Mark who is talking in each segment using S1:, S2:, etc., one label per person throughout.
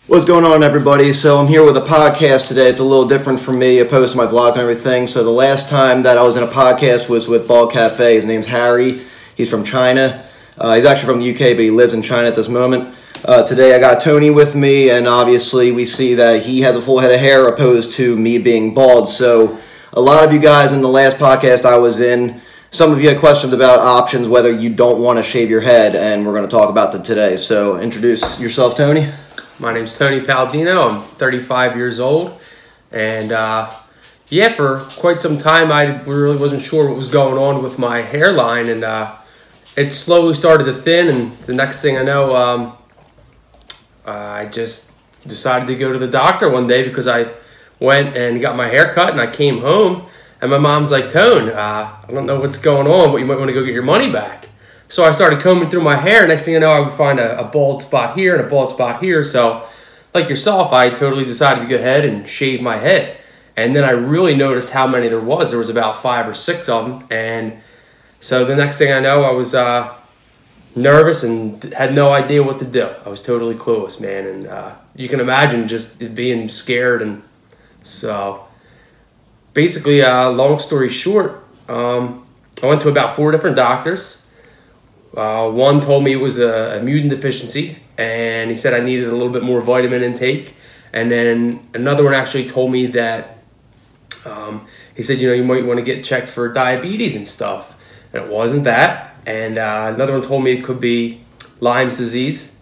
S1: What's going on, everybody? So I'm here with a podcast today. It's a little different for me opposed to my vlogs and everything. So the last time that I was in a podcast was with Bald Cafe. His name's Harry. He's from China. He's actually from the UK, but he lives in China at this moment. Today I got Tony with me, and obviously we see that he has a full head of hair opposed to me being bald. So a lot of you guys in the last podcast I was in, some of you had questions about options, whether you don't want to shave your head, and we're going to talk about that today. So introduce yourself, Tony.
S2: My name's Tony Palladino. I'm 35 years old, and yeah, for quite some time I really wasn't sure what was going on with my hairline, and it slowly started to thin, and the next thing I know, I just decided to go to the doctor one day because I went and got my hair cut, and I came home, and my mom's like, Tone, I don't know what's going on, but you might want to go get your money back. So I started combing through my hair. Next thing I know, I would find a bald spot here and a bald spot here. So, like yourself, I totally decided to go ahead and shave my head. And then I really noticed how many there was. There was about 5 or 6 of them. And so the next thing I know, I was nervous and had no idea what to do. I was totally clueless, man. And you can imagine just being scared. And so basically, long story short, I went to about 4 different doctors. One told me it was a mutant deficiency, and he said I needed a little bit more vitamin intake. And then another one actually told me that he said, you know, you might want to get checked for diabetes and stuff. And it wasn't that. And another one told me it could be Lyme's disease.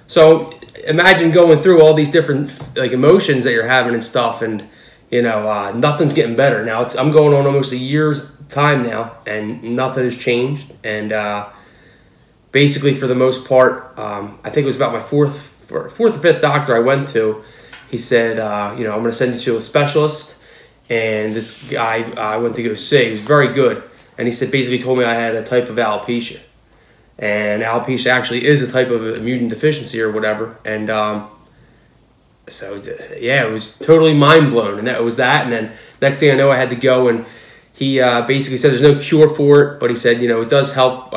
S2: So imagine going through all these different like emotions that you're having and stuff, and you know, nothing's getting better. Now I'm going on almost a year's time now, and nothing has changed. And basically, for the most part, I think it was about my fourth or fifth doctor I went to. He said, you know, I'm going to send you to a specialist. And this guy I went to go see, he was very good. And he said, basically told me I had a type of alopecia. And alopecia actually is a type of immune deficiency or whatever. And so, yeah, it was totally mind blown. And that was that. And then next thing I know, I had to go. And he basically said there's no cure for it. But he said, you know, it does help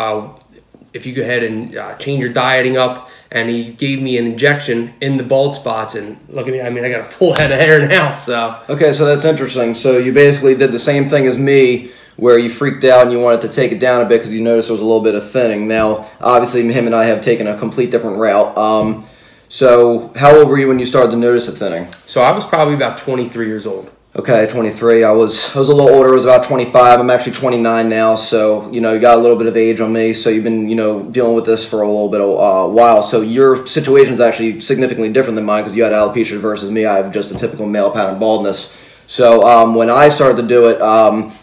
S2: if you go ahead and change your dieting up. And he gave me an injection in the bald spots, and look at me, I mean, I got a full head of hair now, so. Okay,
S1: so that's interesting. So you basically did the same thing as me, where you freaked out and you wanted to take it down a bit because you noticed there was a little bit of thinning. Now, obviously, him and I have taken a complete different route. So how old were you when you started to notice the thinning?
S2: So I was probably about 23 years old.
S1: Okay, 23. I was a little older. I was about 25. I'm actually 29 now, so, you know, you got a little bit of age on me, so you've been, you know, dealing with this for a little bit of while. So your situation is actually significantly different than mine because you had alopecia versus me. I have just a typical male pattern baldness. So when I started to do it,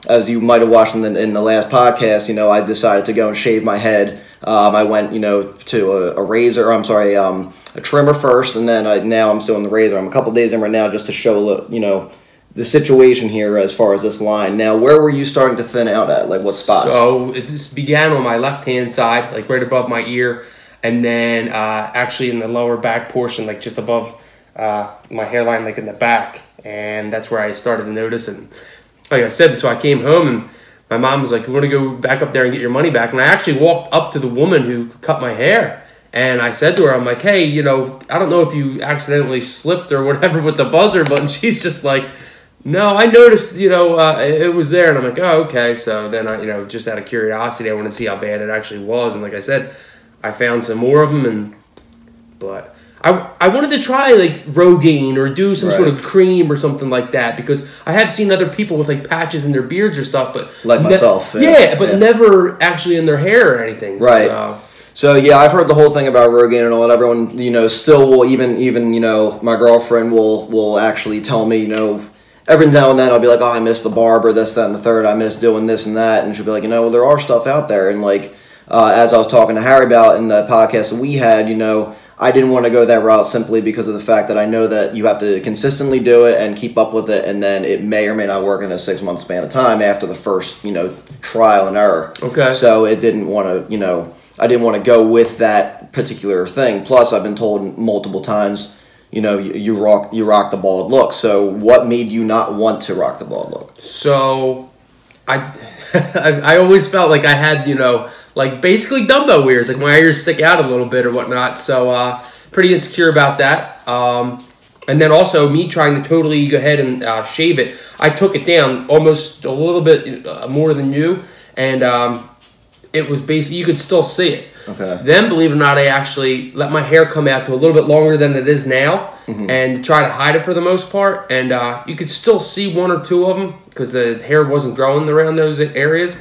S1: as you might have watched in the last podcast, you know, I decided to go and shave my head. I went, you know, to a razor, a trimmer first, and then now I'm still in the razor. I'm a couple days in right now just to show a little, you know, the situation here as far as this line. Now, where were you starting to thin out at? Like, what spots?
S2: So this began on my left-hand side, like right above my ear, and then actually in the lower back portion, like just above my hairline, like in the back. And that's where I started to notice. And like I said, so I came home, and my mom was like, you want to go back up there and get your money back? And I actually walked up to the woman who cut my hair. And I said to her, I'm like, hey, you know, I don't know if you accidentally slipped or whatever with the buzzer, but she's just like, no, I noticed, you know, it was there. And I'm like, oh, okay. So then I, you know, just out of curiosity, I wanted to see how bad it actually was. And like I said, I found some more of them. But I wanted to try like Rogaine or do some sort of cream or something like that, because I have seen other people with like patches in their beards or stuff, but
S1: like myself.
S2: But never actually in their hair or anything.
S1: Right. So yeah, I've heard the whole thing about Rogaine and all that. Everyone, you know, still will, even you know, my girlfriend will actually tell me, you know, every now and then I'll be like, oh, I miss the barber, this, that, and the third. I miss doing this and that. And she'll be like, you know, well, there are stuff out there. And like, as I was talking to Harry about in the podcast that we had, you know, I didn't want to go that route simply because of the fact that I know that you have to consistently do it and keep up with it, and then it may or may not work in a 6-month span of time after the first, you know, trial and error.
S2: Okay.
S1: So it didn't want to, you know, I didn't want to go with that particular thing. Plus, I've been told multiple times, you know, you rock the bald look. So what made you not want to rock the bald look?
S2: So I always felt like I had, you know, like basically Dumbo ears, like my ears stick out a little bit or whatnot. So pretty insecure about that. And then also me trying to totally go ahead and shave it. I took it down almost a little bit more than you, and it was basically, you could still see it.
S1: Okay.
S2: Then, believe it or not, I actually let my hair come out to a little bit longer than it is now, and try to hide it for the most part. And you could still see one or two of them because the hair wasn't growing around those areas.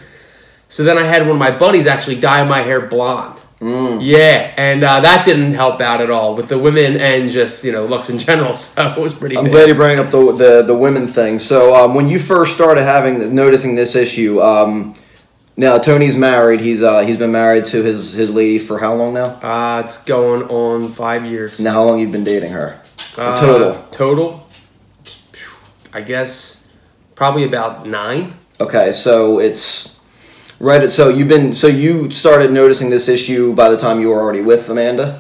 S2: So then I had one of my buddies actually dye my hair blonde. Yeah, and that didn't help out at all with the women and just, you know, looks in general. So it was pretty bad.
S1: I'm glad you bring up the women thing. So when you first started noticing this issue, now Tony's married. He's been married to his lady for how long now?
S2: It's going on 5 years.
S1: Now, how long you've been dating her? Total.
S2: Total, I guess probably about 9.
S1: Okay, so it's right. So you started noticing this issue by the time you were already with Amanda?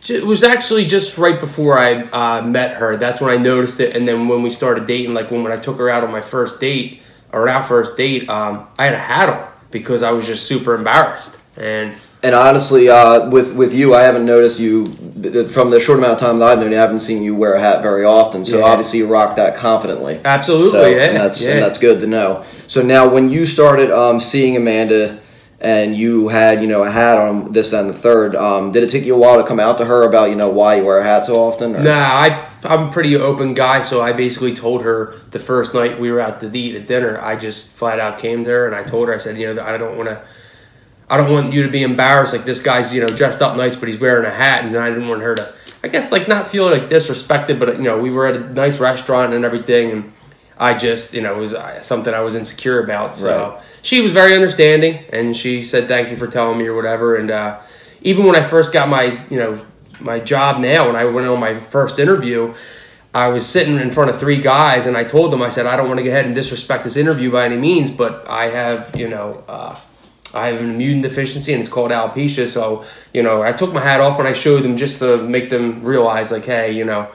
S2: It was actually just right before I met her. That's when I noticed it, and then when we started dating, like when I took her out on my first date, or our first date, I had a hat on because I was just super embarrassed. And
S1: honestly, with you, I haven't noticed you, from the short amount of time that I've known you, I haven't seen you wear a hat very often. So obviously you rock that confidently.
S2: Absolutely,
S1: so,
S2: yeah.
S1: And that's good to know. So now when you started seeing Amanda and you had, you know, a hat on, this, that, and the third, did it take you a while to come out to her about, you know, why you wear a hat so often? Or?
S2: Nah, I'm a pretty open guy, so I basically told her the first night we were out to eat at dinner, I just flat out came to her and I told her, I said, you know, I don't want you to be embarrassed, like this guy's, you know, dressed up nice, but he's wearing a hat, and I didn't want her to, I guess, like, not feel like disrespected, but, you know, we were at a nice restaurant and everything, and I just, you know, it was something I was insecure about, so she was very understanding, and she said thank you for telling me or whatever, and even when I first got my, you know, my job now, when I went on my first interview, I was sitting in front of 3 guys, and I told them, I said, I don't want to go ahead and disrespect this interview by any means, but I have, you know, I have an immune deficiency, and it's called alopecia, so, you know, I took my hat off, and I showed them just to make them realize, like, hey, you know,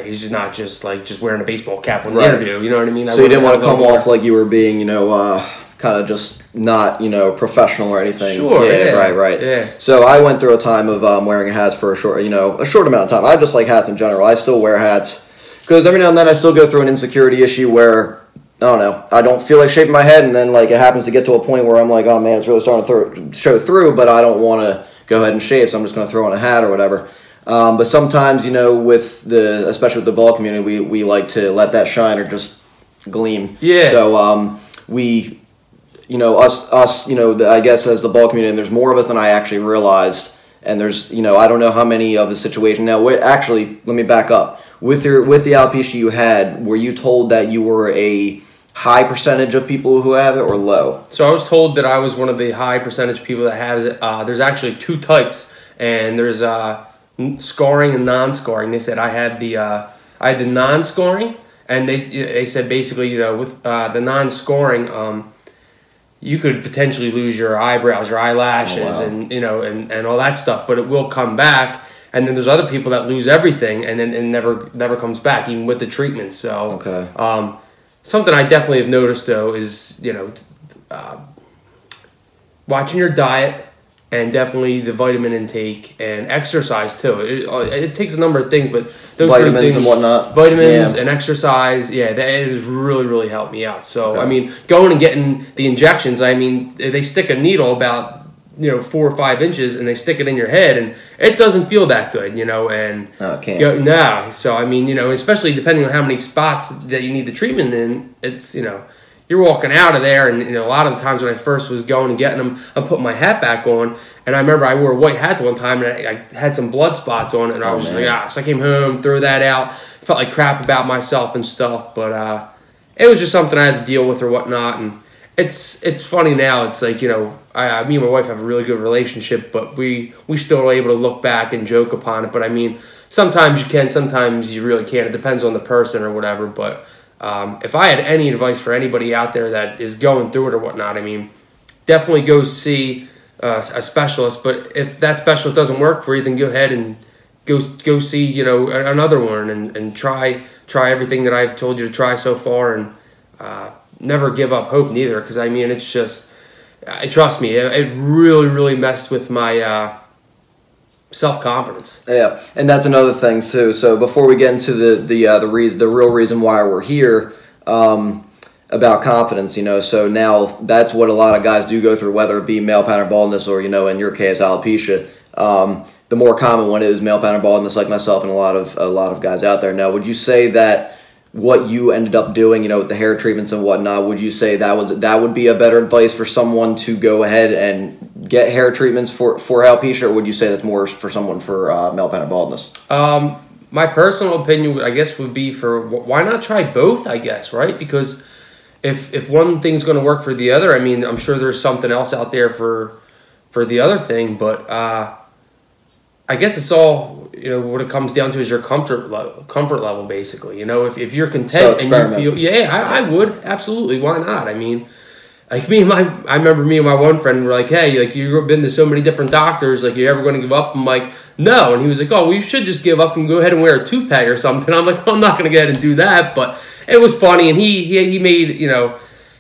S2: he's just not just, like, just wearing a baseball cap on the interview, you know what I mean?
S1: So you didn't want to come off like you were being, you know, kind of just not, you know, professional or anything.
S2: Sure.
S1: Yeah, right.
S2: Yeah.
S1: So I went through a time of wearing hats for a short amount of time. I just like hats in general. I still wear hats because every now and then I still go through an insecurity issue where, I don't know, I don't feel like shaving my head, and then, like, it happens to get to a point where I'm like, oh man, it's really starting to show through, but I don't want to go ahead and shave, so I'm just going to throw on a hat or whatever. But sometimes, you know, especially with the ball community, we like to let that shine or just gleam.
S2: Yeah.
S1: So we, you know, us, you know, I guess as the ball community, and there's more of us than I actually realized. And there's, you know, I don't know how many of the situation. Now, actually, let me back up. With the alopecia you had, were you told that you were a high percentage of people who have it or low?
S2: So I was told that I was one of the high percentage people that has it. There's actually 2 types, and there's scarring and non-scarring. They said I had the non-scarring, and they said basically, you know, with the non-scarring, you could potentially lose your eyebrows, your eyelashes, and, you know, and all that stuff, but it will come back. And then there's other people that lose everything, and then it never comes back, even with the treatment. So something I definitely have noticed, though, is, you know, watching your diet, and definitely the vitamin intake and exercise too. It takes a number of things, but those
S1: vitamins
S2: things,
S1: and whatnot,
S2: vitamins and exercise, that has really helped me out. So I mean, going and getting the injections, I mean, they stick a needle about, you know, 4 or 5 inches, and they stick it in your head, and it doesn't feel that good, you know. And
S1: no, it can't.
S2: No, so I mean, you know, especially depending on how many spots that you need the treatment in, it's, you know, you're walking out of there, and, you know, a lot of the times when I first was going and getting them, I'm putting my hat back on, and I remember I wore a white hat the one time, and I had some blood spots on it, and I was just like, so I came home, threw that out, felt like crap about myself and stuff, but it was just something I had to deal with or whatnot, and it's funny now. It's like, you know, me and my wife have a really good relationship, but we still are able to look back and joke upon it, but I mean, sometimes you can, sometimes you really can't. It depends on the person or whatever, but if I had any advice for anybody out there that is going through it or whatnot, I mean, definitely go see a specialist. But if that specialist doesn't work for you, then go ahead and go see, you know, another one, and try everything that I've told you to try so far, and never give up hope neither. Because I mean, it's just, trust me, it really messed with my self-confidence.
S1: Yeah, and that's another thing too. So before we get into the real reason why we're here, about confidence, so now that's what a lot of guys do go through, whether it be male pattern baldness or, in your case, alopecia. The more common one is male pattern baldness, like myself and a lot of guys out there. Now, would you say that what you ended up doing, with the hair treatments and whatnot, would you say that would be a better advice for someone to go ahead and get hair treatments for alopecia, or would you say that's more for someone for male pattern baldness?
S2: My personal opinion, I guess, would be for why not try both, I guess, right? Because if one thing's going to work for the other, I mean, I'm sure there's something else out there for the other thing, but I guess it's all, what it comes down to is your comfort level, basically. If you're content and you feel, I would, absolutely, why not? I mean, like I remember me and my one friend were like, hey, like, you've been to so many different doctors, like, you ever going to give up? I'm like, no. And he was like, oh, well, you should just give up and go ahead and wear a toupee or something. I'm like, well, I'm not going to go ahead and do that, but it was funny, and he made,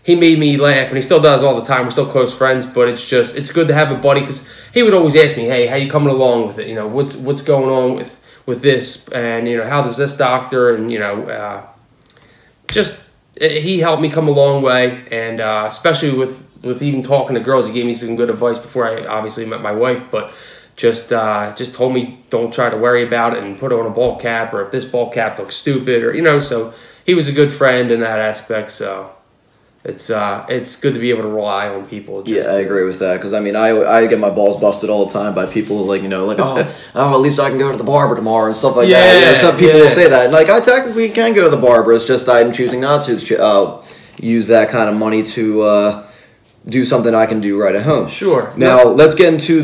S2: he made me laugh, and he still does all the time. We're still close friends, but it's good to have a buddy, because he would always ask me, hey, how you coming along with it? What's going on with this, and how does this doctor, and he helped me come a long way, and especially with even talking to girls, he gave me some good advice before I obviously met my wife, but just told me don't try to worry about it and put on a ball cap, or if this ball cap looks stupid, or so he was a good friend in that aspect, so. It's good to be able to rely on people.
S1: Yeah, I agree with that, because I mean, I get my balls busted all the time by people like at least I can go to the barber tomorrow and stuff like that. Some people will say that. Like, I technically can go to the barber. It's just I'm choosing not to use that kind of money to do something I can do right at home.
S2: Sure.
S1: Now let's get into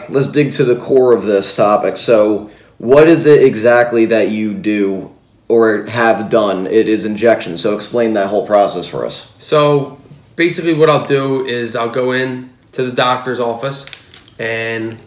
S1: let's dig to the core of this topic. So, what is it exactly that you do or have done? It is injection. So explain that whole process for us.
S2: So basically what I'll do is I'll go in to the doctor's office, and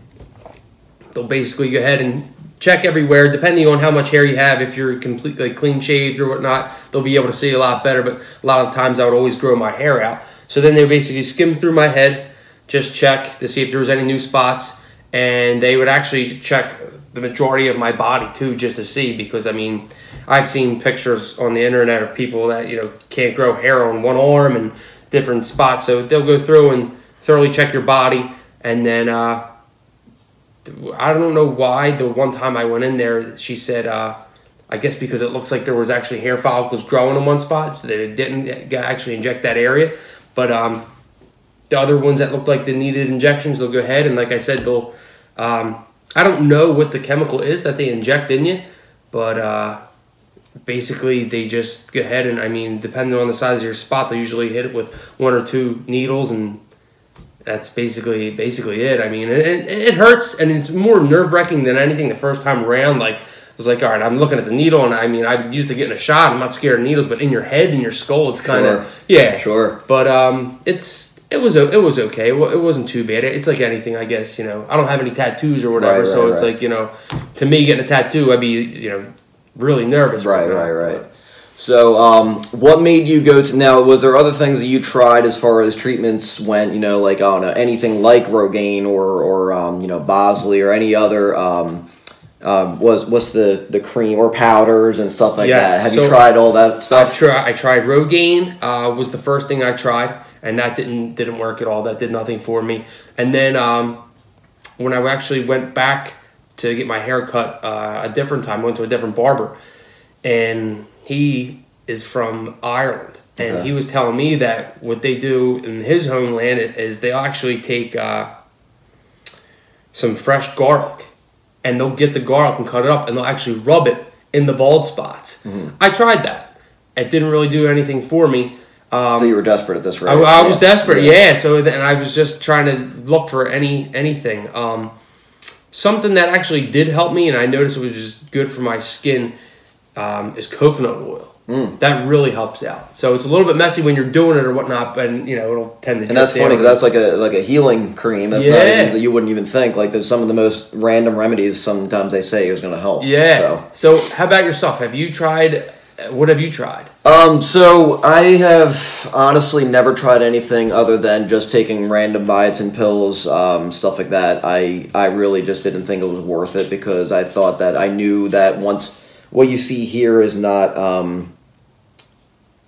S2: they'll basically go ahead and check everywhere, depending on how much hair you have. If you're completely clean shaved or whatnot, they'll be able to see a lot better, but a lot of times I would always grow my hair out. So then they basically skim through my head, just check to see if there was any new spots, and they would actually check the majority of my body too, just to see, because I mean, I've seen pictures on the internet of people that, can't grow hair on one arm and different spots. So they'll go through and thoroughly check your body. And then, I don't know why, the one time I went in there, she said, I guess because it looks like there was actually hair follicles growing in one spot, so they didn't actually inject that area. But the other ones that looked like they needed injections, they'll go ahead, and like I said, they'll, I don't know what the chemical is that they inject in you, but basically they just go ahead and, I mean, depending on the size of your spot, they usually hit it with 1 or 2 needles, and that's basically it. I mean, it hurts, and it's more nerve-wracking than anything the first time around. Like, I was like, all right, I'm looking at the needle, and I mean, I'm used to getting a shot. I'm not scared of needles, but in your head, in your skull, it's kind of, yeah.
S1: Sure.
S2: But it was okay. It wasn't too bad. It's like anything, I guess, I don't have any tattoos or whatever,
S1: right,
S2: so it's like, to me, getting a tattoo, I'd be, really nervous.
S1: Right. So, what made you go to, now, was there other things that you tried as far as treatments went, like, I don't know, anything like Rogaine or Bosley or any other, what's the cream or powders and stuff like that? Have you tried all that stuff?
S2: I tried Rogaine, was the first thing I tried, and that didn't work at all. That did nothing for me. And then, when I actually went back to get my hair cut a different time, I went to a different barber, and he is from Ireland, and he was telling me that what they do in his homeland is they'll actually take some fresh garlic, and they'll get the garlic and cut it up, and they'll actually rub it in the bald spots. I tried that. It didn't really do anything for me.
S1: So you were desperate at this rate.
S2: I was desperate, yeah. So then I was just trying to look for anything. Something that actually did help me, and I noticed it was just good for my skin, is coconut oil. That really helps out. So it's a little bit messy when you're doing it or whatnot, but it'll tend to.
S1: And that's funny because that's like a healing cream. That's not even that you wouldn't even think. Like, there's some of the most random remedies sometimes they say is going to help.
S2: Yeah. So how about yourself? Have you tried What have you tried?
S1: So I have honestly never tried anything other than just taking random biotin pills, stuff like that. I really just didn't think it was worth it because I thought that I knew that once what you see here is not,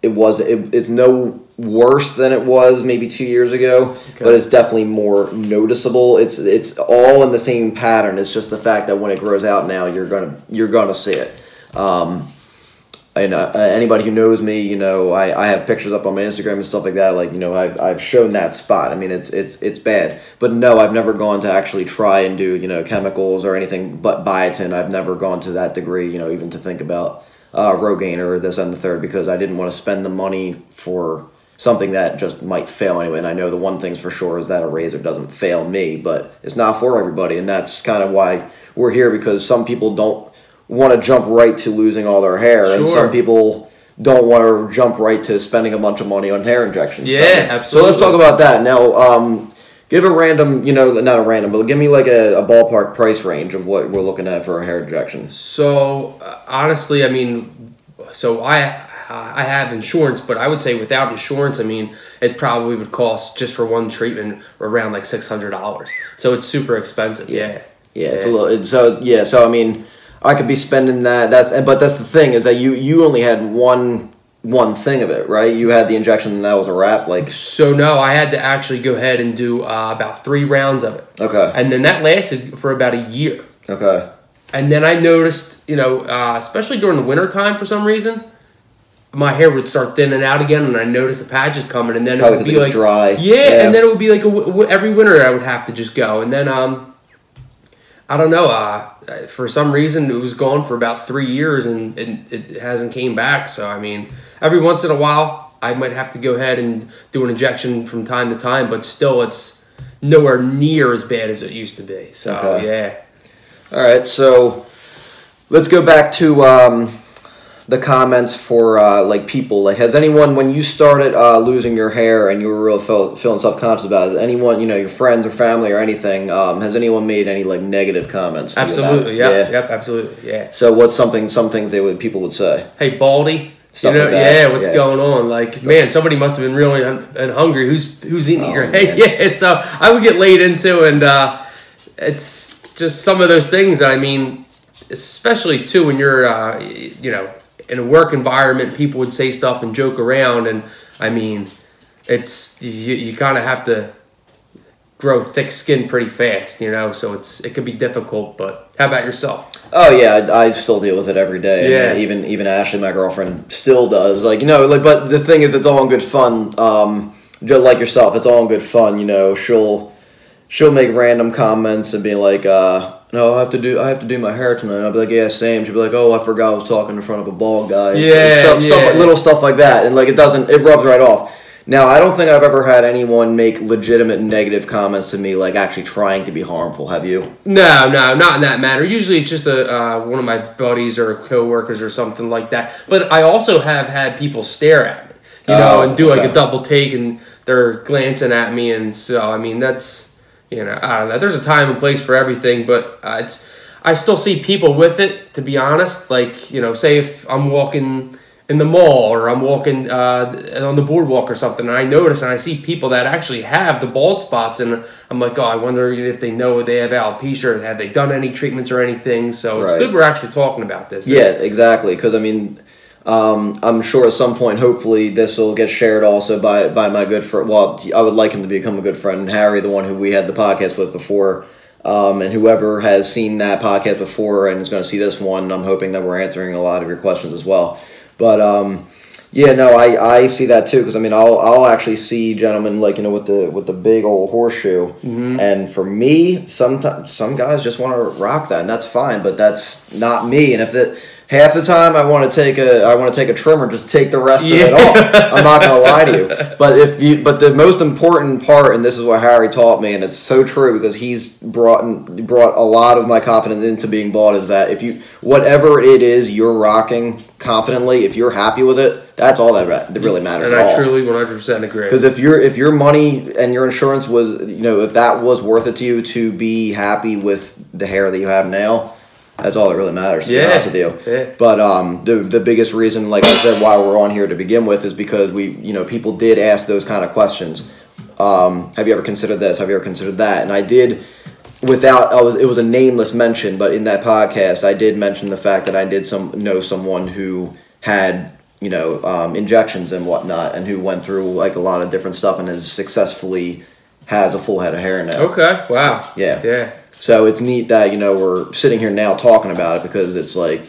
S1: it's no worse than it was maybe 2 years ago, but it's definitely more noticeable. It's all in the same pattern. It's just the fact that when it grows out now, you're gonna see it. And anybody who knows me, you know, I have pictures up on my Instagram and stuff like that. Like, you know, I've shown that spot. I mean, it's bad. But no, I've never gone to actually try and do, you know, chemicals or anything but biotin. I've never gone to that degree, you know, even to think about Rogaine or this and the third, because I didn't want to spend the money for something that just might fail anyway. And I know the one thing's for sure is that a razor doesn't fail me, but it's not for everybody. And that's kind of why we're here, because some people don't want to jump right to losing all their hair, and some people don't want to jump right to spending a bunch of money on hair injections.
S2: Yeah, absolutely.
S1: So let's talk about that. Now, give a random, you know, not a random, but give me like a ballpark price range of what we're looking at for a hair injection.
S2: So, honestly, I mean, so I have insurance, but I would say without insurance, I mean, it probably would cost just for one treatment around like $600. So it's super expensive. Yeah.
S1: It's a little, so I mean, I could be spending that. But that's the thing, is that you only had one thing of it, right? You had the injection and that was a wrap. Like, so
S2: no, I had to actually go ahead and do about 3 rounds of it.
S1: Okay.
S2: And then that lasted for about a year.
S1: Okay.
S2: And then I noticed, you know, especially during the winter time, for some reason, my hair would start thinning out again, and I noticed the patches coming, and then it would be like
S1: dry.
S2: Yeah, and then it would be like every winter I would have to just go, and then I don't know. For some reason, it was gone for about 3 years, and it hasn't came back. So, I mean, every once in a while, I might have to go ahead and do an injection from time to time, but still, it's nowhere near as bad as it used to be. So, yeah.
S1: All right, so let's go back to the comments for like people. Like, has anyone, when you started losing your hair and you were really feeling self-conscious about it, anyone, you know, your friends or family or anything, has anyone made any like negative comments to
S2: Absolutely,
S1: you about it?
S2: Yep, absolutely, yeah.
S1: So what's some things people would say?
S2: Hey, baldy.
S1: Stuff
S2: you know,
S1: like that.
S2: Yeah, what's going on? Like, man, somebody must have been really hungry. Who's eating your hair? Yeah, so I would get laid into, and it's just some of those things. I mean, especially too when you're, you know, in a work environment, people would say stuff and joke around, and I mean, it's you kind of have to grow thick skin pretty fast, you know. So it could be difficult. But how about yourself?
S1: Oh yeah, I still deal with it every day.
S2: Yeah,
S1: and even Ashley, my girlfriend, still does. Like, you know, like, but the thing is, it's all in good fun. Just like yourself, it's all in good fun. You know, she'll make random comments and be like, no, I have to do my hair tonight. I'll be like, yeah, same. She'll be like, oh, I forgot I was talking in front of a bald guy.
S2: Yeah,
S1: little stuff like that, and like it rubs right off. Now, I don't think I've ever had anyone make legitimate negative comments to me, like actually trying to be harmful. Have you?
S2: No, not in that manner. Usually, it's just one of my buddies or coworkers or something like that. But I also have had people stare at me, you know, and do like a double take, and they're glancing at me, and so I mean that's. You know, I don't know. There's a time and place for everything, but I still see people with it, to be honest. Like, you know, say if I'm walking in the mall or I'm walking on the boardwalk or something, and I notice and I see people that actually have the bald spots, and I'm like, oh, I wonder if they know they have alopecia, or have they done any treatments or anything. So it's good we're actually talking about this.
S1: Yeah, exactly. Because, I mean, I'm sure at some point, hopefully, this will get shared also by my good friend. Well, I would like him to become a good friend. Harry, the one who we had the podcast with before, and whoever has seen that podcast before and is going to see this one, I'm hoping that we're answering a lot of your questions as well. But yeah, no, I see that too, because I mean, I'll actually see gentlemen, like, you know, with the big old horseshoe, and for me, sometimes some guys just want to rock that, and that's fine, but that's not me. And if half the time I want to take a trimmer, just take the rest of it off. I'm not going to lie to you. But the most important part, and this is what Harry taught me, and it's so true because he's brought a lot of my confidence into being bald, is that whatever it is you're rocking confidently, if you're happy with it, that's all that really matters.
S2: And I truly 100% agree.
S1: Because if your money and your insurance was, you know, if that was worth it to you to be happy with the hair that you have now, That's all that really matters, to be honest with you.
S2: Yeah.
S1: But the biggest reason, like I said, why we're on here to begin with is because people did ask those kind of questions. Have you ever considered this? Have you ever considered that? And I did, it was a nameless mention, but in that podcast, I did mention the fact that I did know someone who had, injections and whatnot, and who went through like a lot of different stuff and has a full head of hair now.
S2: Okay. Wow.
S1: So, yeah.
S2: Yeah.
S1: So it's neat that, we're sitting here now talking about it, because it's like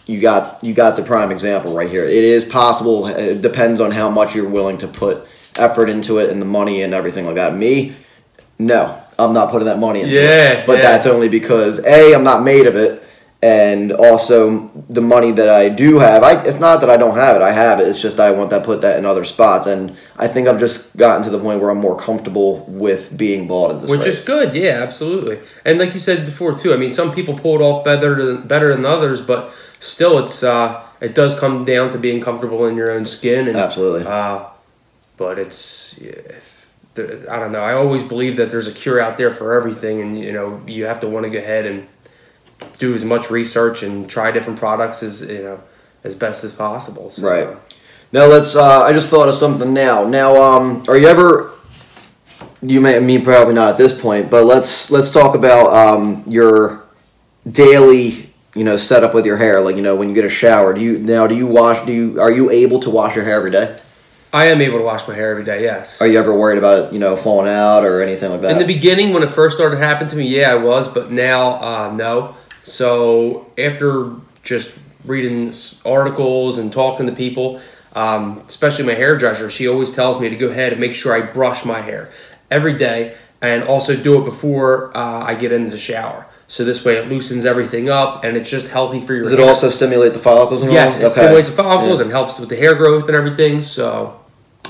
S1: you got the prime example right here. It is possible. It depends on how much you're willing to put effort into it and the money and everything like that. Me, no, I'm not putting that money into it. But that's only because I'm not made of it, and also the money that I do have, it's not that I don't have it. I have it. It's just I want to put that in other spots, and I think I've just gotten to the point where I'm more comfortable with being bald at this
S2: Which is good, yeah, absolutely. And like you said before too, I mean, some people pull it off better than others, but still, it does come down to being comfortable in your own skin. And,
S1: absolutely.
S2: But I don't know. I always believe that there's a cure out there for everything, and you have to want to go ahead and do as much research and try different products as best as possible. So.
S1: Right. Now let's. I just thought of something now. Now, are you ever? Probably not at this point, but let's talk about your daily setup with your hair. Like when you get a shower, are you able to wash your hair every day?
S2: I am able to wash my hair every day, yes.
S1: Are you ever worried about it, falling out or anything like that?
S2: In the beginning, when it first started happening to me, yeah, I was, but now, no. So after just reading articles and talking to people, especially my hairdresser, she always tells me to go ahead and make sure I brush my hair every day, and also do it before I get into the shower. So this way it loosens everything up, and it's just healthy for your hair.
S1: Does it also stimulate the follicles and all?
S2: Yes, it stimulates the follicles and helps with the hair growth and everything, so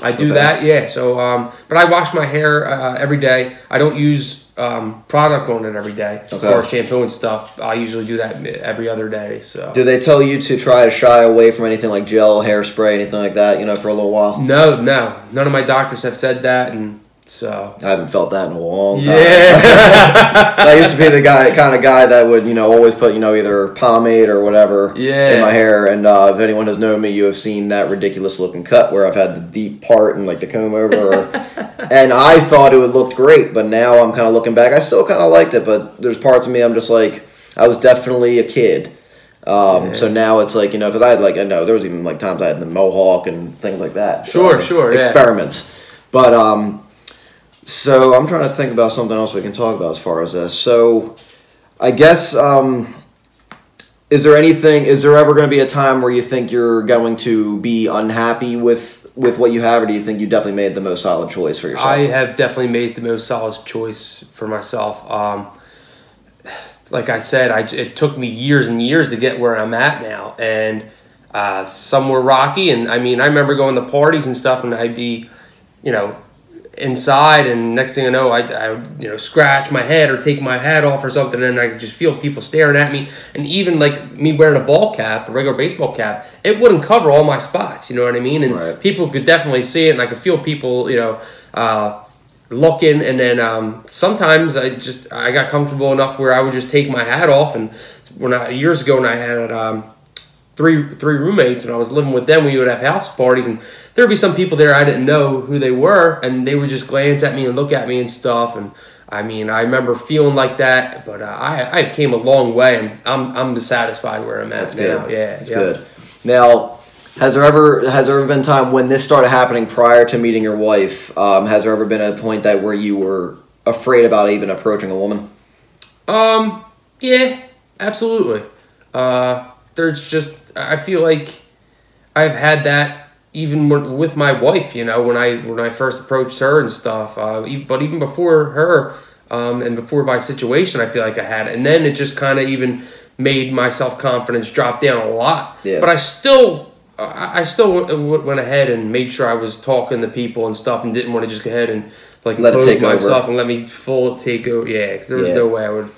S2: I do that, yeah. So, but I wash my hair every day. I don't use product on it every day as far as shampoo and stuff. I usually do that every other day. So,
S1: do they tell you to try to shy away from anything like gel, hairspray, anything like that? For a little while.
S2: No, none of my doctors have said that, and so
S1: I haven't felt that in a long time.
S2: Yeah,
S1: I used to be the kind of guy that would always put either pomade or whatever in my hair. And if anyone has known me, you have seen that ridiculous looking cut where I've had the deep part and like the comb over. And I thought it would look great, but now I'm kind of looking back. I still kind of liked it, but there's parts of me I'm just like, I was definitely a kid. So now it's like because I know there was even like times I had the mohawk and things like that.
S2: Sure,
S1: experiments, but So I'm trying to think about something else we can talk about as far as this. So I guess, is there ever going to be a time where you think you're going to be unhappy with what you have, or do you think you definitely made the most solid choice for yourself?
S2: I have definitely made the most solid choice for myself. Like I said, it took me years and years to get where I'm at now, and some were rocky. And I mean, I remember going to parties and stuff, and I'd be, inside, and next thing I know, I scratch my head or take my hat off or something, and I could just feel people staring at me. And even like me wearing a ball cap, a regular baseball cap, it wouldn't cover all my spots. You know what I mean? And people could definitely see it, and I could feel people, looking. And then sometimes I got comfortable enough where I would just take my hat off. And years ago, when I had three roommates, and I was living with them, we would have house parties, and there would be some people there I didn't know who they were, and they would just glance at me and look at me and stuff. And I mean, I remember feeling like that, but I came a long way, and I'm dissatisfied where I'm at now.
S1: Good.
S2: Yeah,
S1: that's good. Now, has there ever been a time when this started happening prior to meeting your wife? Has there ever been a point where you were afraid about even approaching a woman?
S2: Yeah, absolutely. There's just, I feel like I've had that even with my wife, when I first approached her and stuff. But even before her, and before my situation, I feel like I had it. And then it just kind of even made my self-confidence drop down a lot. Yeah. But I still went ahead and made sure I was talking to people and stuff, and didn't want to just go ahead and like close myself and let me full take over. Yeah, because there was no way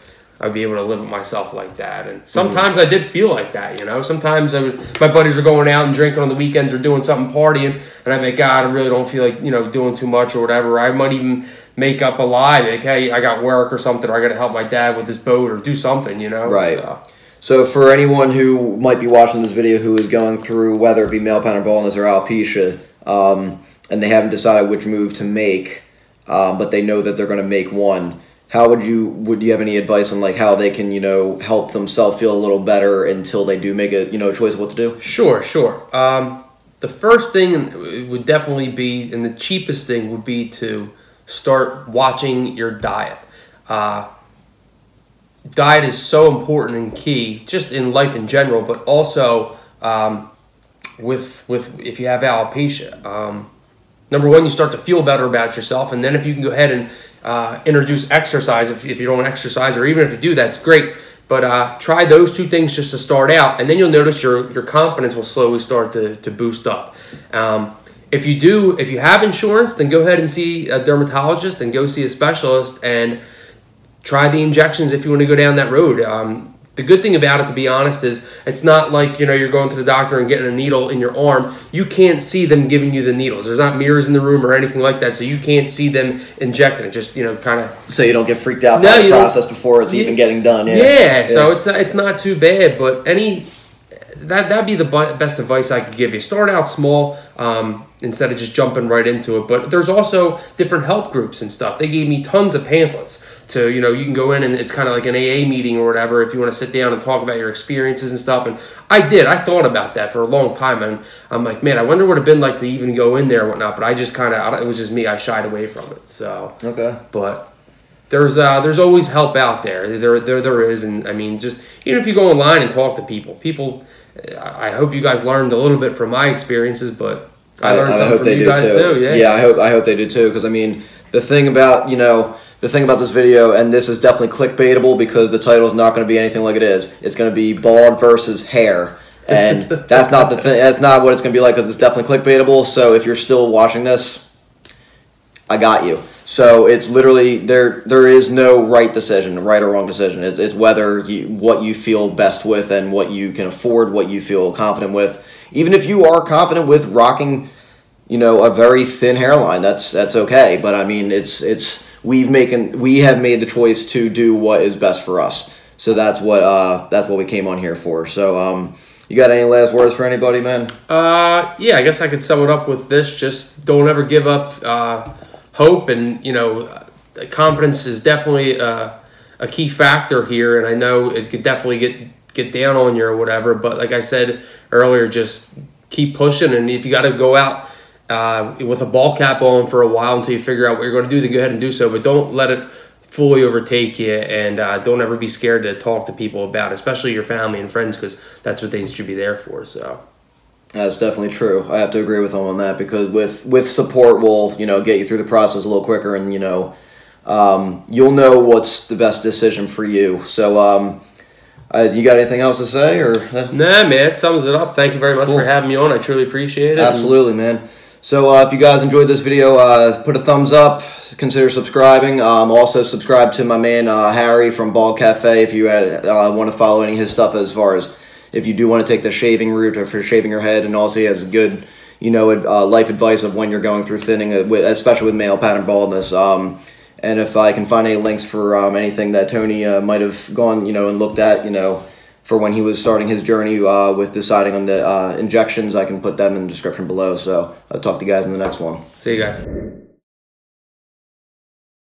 S2: I'd be able to live with myself like that. And sometimes I did feel like that, Sometimes my buddies are going out and drinking on the weekends or doing something, partying, and I'm like, God, I really don't feel like, doing too much or whatever. I might even make up a lie, like, hey, I got work or something, or I got to help my dad with his boat or do something, you know?
S1: Right. So for anyone who might be watching this video who is going through, whether it be male pattern baldness or alopecia, and they haven't decided which move to make, but they know that they're going to make one, would you have any advice on like how they can, you know, help themselves feel a little better until they do make a, you know, choice of what to do?
S2: Sure. The first thing would definitely be, and the cheapest thing would be, to start watching your diet. Diet is so important and key, just in life in general, but also with if you have alopecia. Number one, you start to feel better about yourself, and then if you can go ahead and introduce exercise, if you don't exercise, or even if you do, that's great. But try those two things just to start out, and then you'll notice your confidence will slowly start to boost up. If you have insurance, then go ahead and see a dermatologist and go see a specialist and try the injections if you want to go down that road. The good thing about it, to be honest, is it's not like, you know, you're going to the doctor and getting a needle in your arm. You can't see them giving you the needles. There's not mirrors in the room or anything like that, so you can't see them injecting it. Just, you know, kind of.
S1: So you don't get freaked out by the process before it's even getting done.
S2: Yeah. So it's not too bad, but that'd be the best advice I could give you. Start out small instead of just jumping right into it. But there's also different help groups and stuff. They gave me tons of pamphlets to, you know, you can go in and it's kind of like an AA meeting or whatever if you want to sit down and talk about your experiences and stuff. And I thought about that for a long time, and I'm like, man, I wonder what it'd been like to even go in there or whatnot. But I just kind of, it was just me. I shied away from it. So
S1: okay.
S2: But there's always help out there. There is, and I mean, just even if you go online and talk to people. I hope you guys learned a little bit from my experiences, but I learned something from you guys too.
S1: Yeah, I hope they do too. Because I mean, the thing about this video, and this is definitely clickbaitable because the title is not going to be anything like it is. It's going to be bald versus hair, and that's not the thing. That's not what it's going to be like, because it's definitely clickbaitable. So if you're still watching this, I got you. So it's literally, there is no right decision, right or wrong decision. It's whether what you feel best with and what you can afford, what you feel confident with. Even if you are confident with rocking, you know, a very thin hairline, that's okay. But I mean, we have made the choice to do what is best for us. So that's what we came on here for. So you got any last words for anybody, man?
S2: Yeah, I guess I could sum it up with this: just don't ever give up hope, and, you know, confidence is definitely a key factor here. And I know it could definitely get down on you or whatever, but like I said earlier, just keep pushing. And if you got to go out with a ball cap on for a while until you figure out what you're going to do, then go ahead and do so. But don't let it fully overtake you, and don't ever be scared to talk to people about it, especially your family and friends, because that's what they should be there for. So
S1: that's definitely true. I have to agree with them on that, because with support, we'll, you know, get you through the process a little quicker, and, you know, you'll know what's the best decision for you. So you got anything else to say, or?
S2: Nah, man, it sums it up. Thank you very much for having me on. I truly appreciate it.
S1: Absolutely, man. So if you guys enjoyed this video, put a thumbs up. Consider subscribing. Also subscribe to my man Harry from Bald Cafe if you want to follow any of his stuff, as far as if you do want to take the shaving route or for shaving your head. And also he has good, you know, life advice of when you're going through thinning, especially with male pattern baldness. And if I can find any links for anything that Tony might have gone, you know, and looked at, you know, for when he was starting his journey with deciding on the injections, I can put them in the description below. So I'll talk to you guys in the next one.
S2: See you guys.